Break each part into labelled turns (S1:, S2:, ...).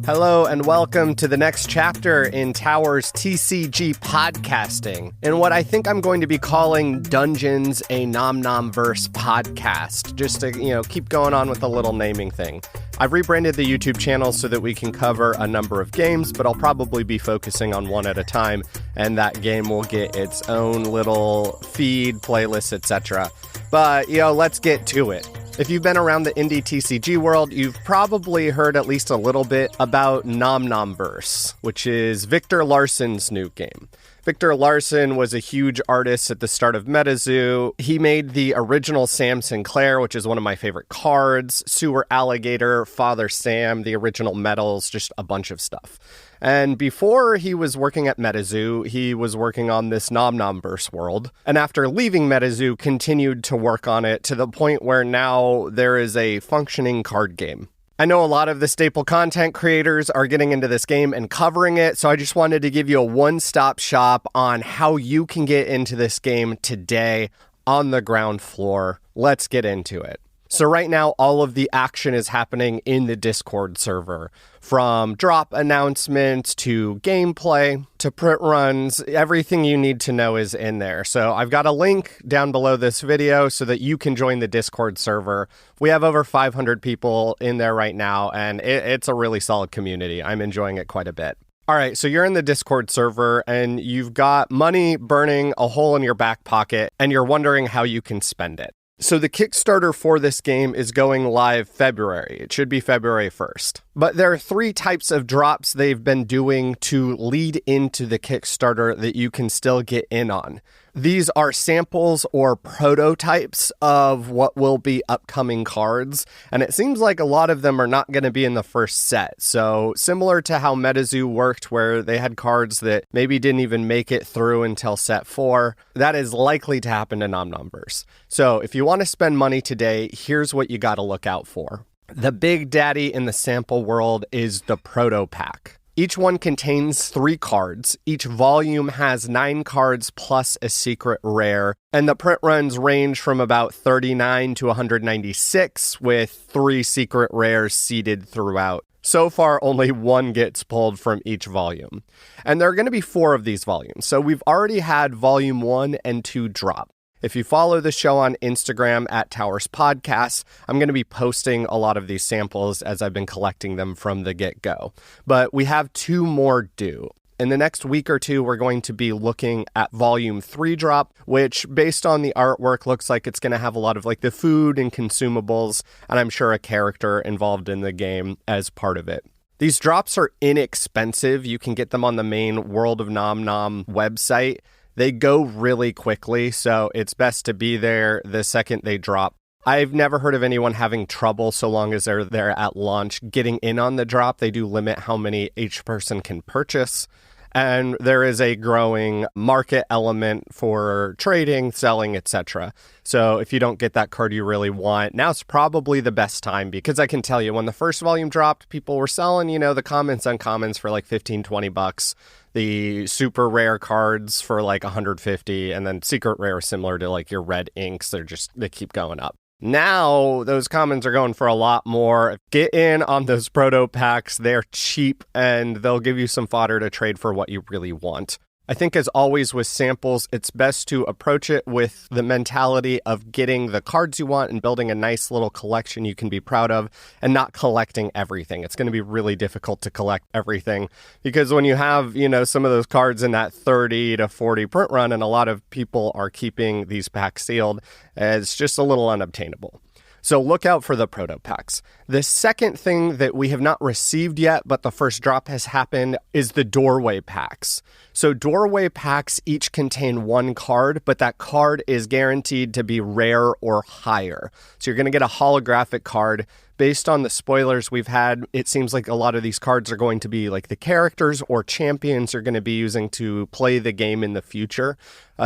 S1: Hello and welcome to the next chapter in Tower's TCG podcasting, in what I think I'm going to be calling Dungeons, a NomNom Verse podcast, just to, keep going on with the little naming thing. I've rebranded the YouTube channel so that we can cover a number of games, but I'll probably be focusing on one at a time, and that game will get its own little feed, playlist, etc. But, let's get to it. If you've been around the indie TCG world, you've probably heard at least a little bit about NomNom Verse, which is Victor Larsson's new game. Victor Larsson was a huge artist at the start of MetaZoo. He made the original Sam Sinclair, which is one of my favorite cards, Sewer Alligator, Father Sam, the original Metals, just a bunch of stuff. And before he was working at MetaZoo, he was working on this NomNom Verse world. And after leaving MetaZoo, continued to work on it to the point where now there is a functioning card game. I know a lot of the staple content creators are getting into this game and covering it, so I just wanted to give you a one-stop shop on how you can get into this game today on the ground floor. Let's get into it. So right now, all of the action is happening in the Discord server. From drop announcements to gameplay to print runs, everything you need to know is in there. So I've got a link down below this video so that you can join the Discord server. We have over 500 people in there right now, and it's a really solid community. I'm enjoying it quite a bit. All right, so you're in the Discord server, and you've got money burning a hole in your back pocket, and you're wondering how you can spend it. So the Kickstarter for this game is going live February. It should be February 1st. But there are 3 types of drops they've been doing to lead into the Kickstarter that you can still get in on. These are samples or prototypes of what will be upcoming cards, and it seems like a lot of them are not going to be in the first set. So similar to how MetaZoo worked, where they had cards that maybe didn't even make it through until set 4, that is likely to happen to NomNom Verse. So if you want to spend money today, here's what you got to look out for. The big daddy in the sample world is the Proto Pack. Each one contains 3 cards. Each volume has 9 cards plus a secret rare. And the print runs range from about 39 to 196, with 3 secret rares seeded throughout. So far, only 1 gets pulled from each volume. And there are going to be 4 of these volumes. So we've already had volume 1 and 2 drop. If you follow the show on Instagram at Towers Podcasts, I'm going to be posting a lot of these samples as I've been collecting them from the get-go. But we have 2 more due. In the next week or 2, we're going to be looking at Volume 3 drop, which, based on the artwork, looks like it's going to have a lot of the food and consumables, and I'm sure a character involved in the game as part of it. These drops are inexpensive. You can get them on the main World of NomNom website. They go really quickly, so it's best to be there the second they drop. I've never heard of anyone having trouble so long as they're there at launch getting in on the drop. They do limit how many each person can purchase. And there is a growing market element for trading, selling, etc. So if you don't get that card you really want, now's probably the best time, because I can tell you when the first volume dropped, people were selling, the commons, uncommons for $15-20. The super rare cards for $150, and then secret rare similar to your red inks. They keep going up. Now, those commons are going for a lot more. Get in on those proto packs. They're cheap, and they'll give you some fodder to trade for what you really want. I think, as always with samples, it's best to approach it with the mentality of getting the cards you want and building a nice little collection you can be proud of, and not collecting everything. It's going to be really difficult to collect everything, because when you have, some of those cards in that 30 to 40 print run, and a lot of people are keeping these packs sealed, it's just a little unobtainable. So look out for the proto packs. The second thing that we have not received yet, but the first drop has happened, is the doorway packs. So doorway packs each contain 1 card, but that card is guaranteed to be rare or higher. So you're going to get a holographic card. Based on the spoilers we've had, it seems like a lot of these cards are going to be the characters or champions are going to be using to play the game in the future.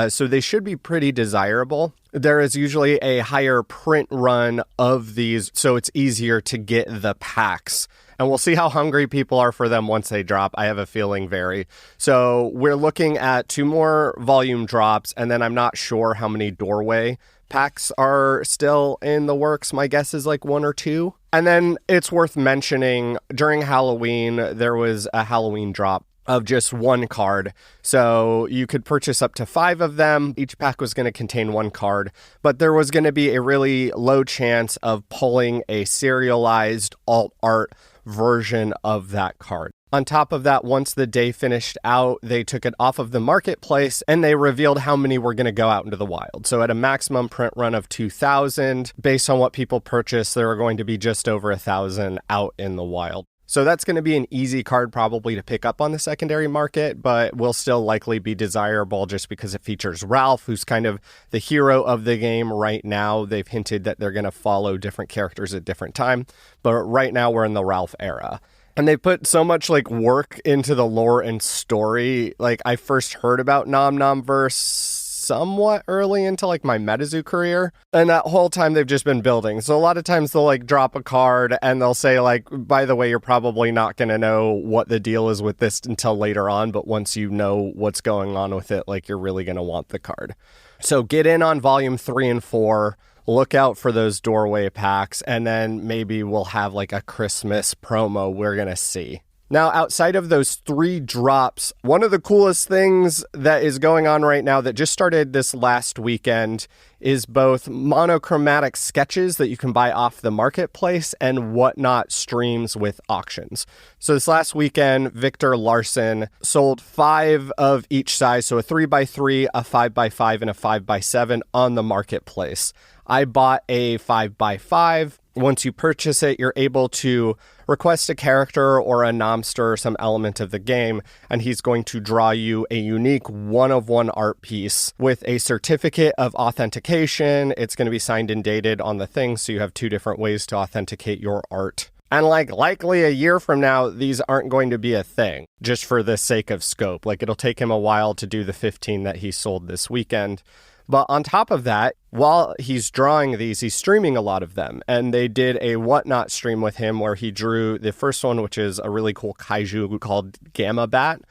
S1: So they should be pretty desirable. There is usually a higher print run of these, so it's easier to get the packs. And we'll see how hungry people are for them once they drop. I have a feeling very. So we're looking at 2 more volume drops, and then I'm not sure how many doorway packs are still in the works. My guess is like 1 or 2. And then it's worth mentioning, during Halloween, there was a Halloween drop of just 1 card. So you could purchase up to 5 of them. Each pack was going to contain 1 card, but there was going to be a really low chance of pulling a serialized alt art version of that card. On top of that, once the day finished out, they took it off of the marketplace and they revealed how many were going to go out into the wild. So at a maximum print run of 2,000, based on what people purchased, there are going to be just over 1,000 out in the wild. So that's going to be an easy card probably to pick up on the secondary market, but will still likely be desirable just because it features Ralph, who's kind of the hero of the game right now. They've hinted that they're going to follow different characters at different time, but right now we're in the Ralph era. And they put so much work into the lore and story. I first heard about NomNom Verse somewhat early into my MetaZoo career, and that whole time they've just been building. So a lot of times they'll drop a card and they'll say by the way, you're probably not going to know what the deal is with this until later on, but once you know what's going on with it, you're really going to want the card. So get in on volume 3 and 4. Look out for those doorway packs, and then maybe we'll have a Christmas promo we're going to see. Now, outside of those 3 drops, one of the coolest things that is going on right now that just started this last weekend is both monochromatic sketches that you can buy off the marketplace and Whatnot streams with auctions. So this last weekend, Victor Larson sold 5 of each size, so a 3x3, a 5x5, and a 5x7 on the marketplace. I bought a 5x5. Once you purchase it, you're able to request a character or a nomster or some element of the game, and he's going to draw you a unique one-of-one art piece with a certificate of authentication. It's going to be signed and dated on the thing, so you have 2 different ways to authenticate your art. And likely a year from now, these aren't going to be a thing, just for the sake of scope. It'll take him a while to do the 15 that he sold this weekend. But on top of that, while he's drawing these, he's streaming a lot of them. And they did a Whatnot stream with him where he drew the first one, which is a really cool kaiju called Gamma Bat.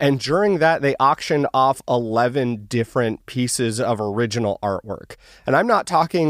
S1: And during that, they auctioned off 11 different pieces of original artwork. And I'm not talking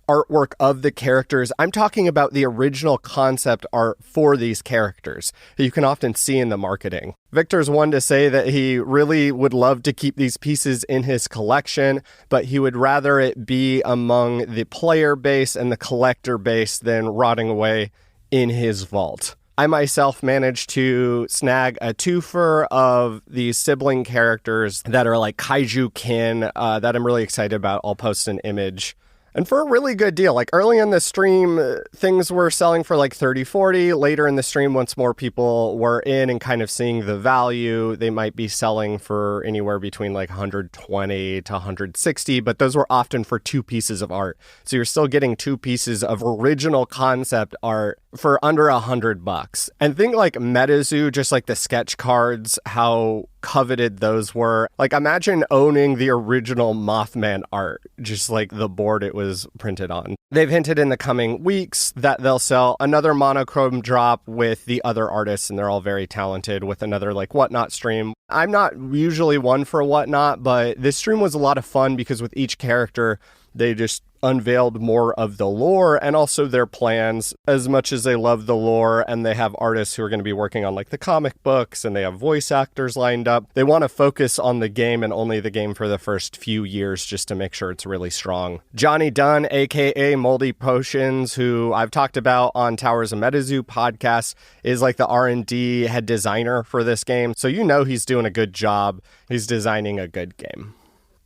S1: artwork of the characters. I'm talking about the original concept art for these characters that you can often see in the marketing. Victor's one to say that he really would love to keep these pieces in his collection, but he would rather it be among the player base and the collector base than rotting away in his vault. I myself managed to snag a twofer of these sibling characters that are kaiju kin that I'm really excited about. I'll post an image. And for a really good deal. Early in the stream, things were selling for $30, $40. Later in the stream, once more people were in and kind of seeing the value, they might be selling for anywhere between $120 to $160, but those were often for 2 pieces of art. So you're still getting 2 pieces of original concept art for under $100. And think MetaZoo, just the sketch cards, how coveted those were. Imagine owning the original Mothman art, just the board it was printed on. They've hinted in the coming weeks that they'll sell another monochrome drop with the other artists, and they're all very talented, with another Whatnot stream. I'm not usually one for Whatnot, but this stream was a lot of fun because with each character, they just unveiled more of the lore and also their plans. As much as they love the lore and they have artists who are going to be working on the comic books and they have voice actors lined up, they want to focus on the game and only the game for the first few years just to make sure it's really strong. Johnny Dunn, aka Moldy Potions, who I've talked about on Towers of MetaZoo podcast, is the R&D head designer for this game. So he's doing a good job. He's designing a good game.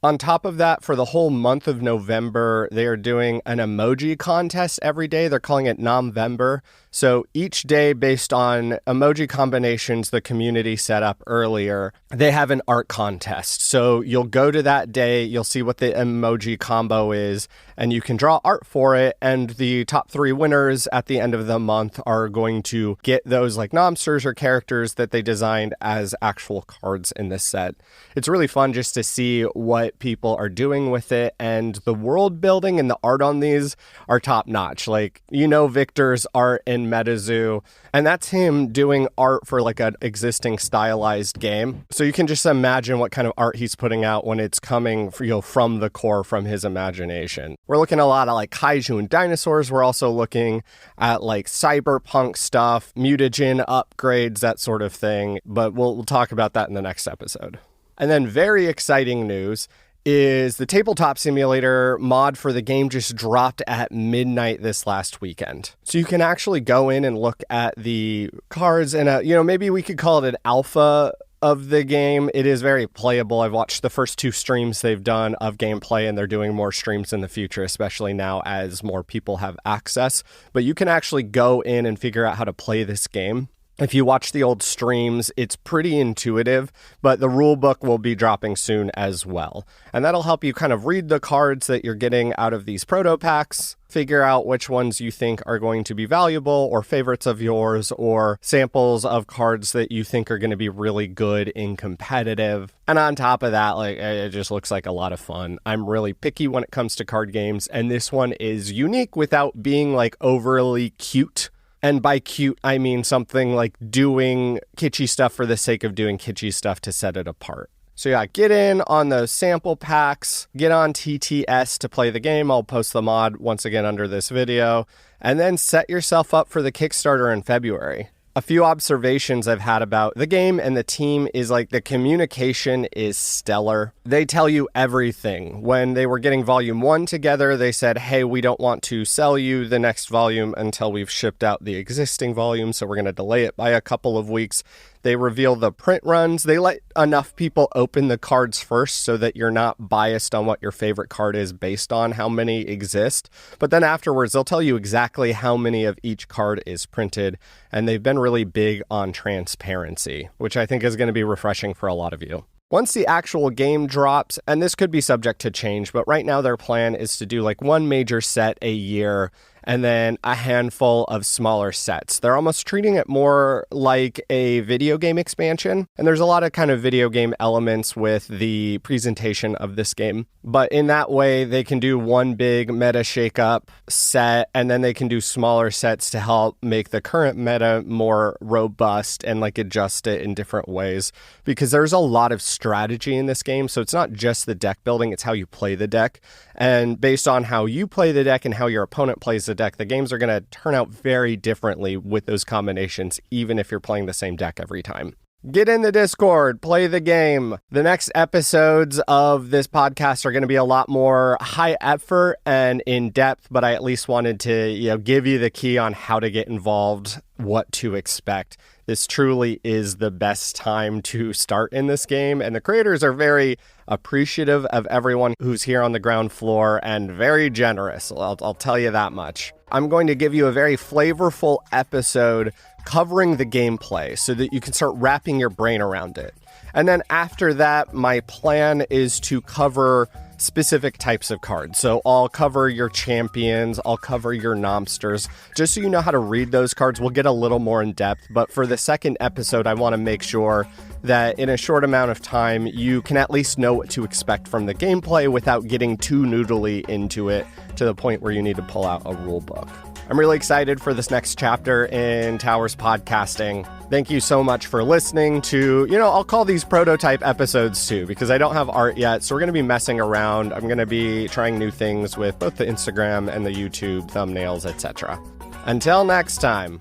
S1: On top of that, for the whole month of November, they are doing an emoji contest every day. They're calling it Nomvember. So each day, based on emoji combinations the community set up earlier, they have an art contest. So you'll go to that day, you'll see what the emoji combo is, and you can draw art for it. And the top 3 winners at the end of the month are going to get those nomsters or characters that they designed as actual cards in this set. It's really fun just to see what what people are doing with it, and the world building and the art on these are top notch. Like, Victor's art in MetaZoo, and that's him doing art for like an existing stylized game. So you can just imagine what kind of art he's putting out when it's coming from the core, from his imagination. We're looking at a lot of like kaiju and dinosaurs. We're also looking at like cyberpunk stuff, mutagen upgrades, that sort of thing. But we'll talk about that in the next episode. And then very exciting news is the TableTop Simulator mod for the game just dropped at midnight this last weekend. So you can actually go in and look at the cards and, maybe we could call it an alpha of the game. It is very playable. I've watched the first 2 streams they've done of gameplay, and they're doing more streams in the future, especially now as more people have access. But you can actually go in and figure out how to play this game. If you watch the old streams, it's pretty intuitive, but the rule book will be dropping soon as well. And that'll help you kind of read the cards that you're getting out of these proto packs, figure out which ones you think are going to be valuable or favorites of yours, or samples of cards that you think are going to be really good in competitive. And on top of that, it just looks like a lot of fun. I'm really picky when it comes to card games, and this one is unique without being like overly cute. And by cute, I mean something like doing kitschy stuff for the sake of doing kitschy stuff to set it apart. So yeah, get in on those sample packs, get on TTS to play the game. I'll post the mod once again under this video, and then set yourself up for the Kickstarter in February. A few observations I've had about the game and the team is like the communication is stellar. They tell you everything. When they were getting volume 1 together, they said, hey, we don't want to sell you the next volume until we've shipped out the existing volume, so we're going to delay it by a couple of weeks. They reveal the print runs. They let enough people open the cards first so that you're not biased on what your favorite card is based on how many exist. But then afterwards, they'll tell you exactly how many of each card is printed. And they've been really big on transparency, which I think is going to be refreshing for a lot of you. Once the actual game drops, and this could be subject to change, but right now their plan is to do like one major set a year and then a handful of smaller sets. They're almost treating it more like a video game expansion. And there's a lot of kind of video game elements with the presentation of this game. But in that way, they can do one big meta shakeup set, and then they can do smaller sets to help make the current meta more robust and like adjust it in different ways. Because there's a lot of strategy in this game. So it's not just the deck building, it's how you play the deck. And based on how you play the deck and how your opponent plays the deck, the games are going to turn out very differently with those combinations, even if you're playing the same deck every time. Get in the Discord, play the game. The next episodes of this podcast are going to be a lot more high effort and in depth, but I at least wanted to, give you the key on how to get involved, what to expect. This truly is the best time to start in this game, and the creators are very appreciative of everyone who's here on the ground floor and very generous. I'll tell you that much. I'm going to give you a very flavorful episode covering the gameplay so that you can start wrapping your brain around it. And then after that, my plan is to cover specific types of cards. So I'll cover your champions, I'll cover your nomsters, just so you know how to read those cards. We'll get a little more in depth, but for the second episode, I want to make sure that in a short amount of time, you can at least know what to expect from the gameplay without getting too noodly into it to the point where you need to pull out a rule book. I'm really excited for this next chapter in Towers podcasting. Thank you so much for listening to, I'll call these prototype episodes too, because I don't have art yet. So we're going to be messing around. I'm going to be trying new things with both the Instagram and the YouTube thumbnails, etc. Until next time.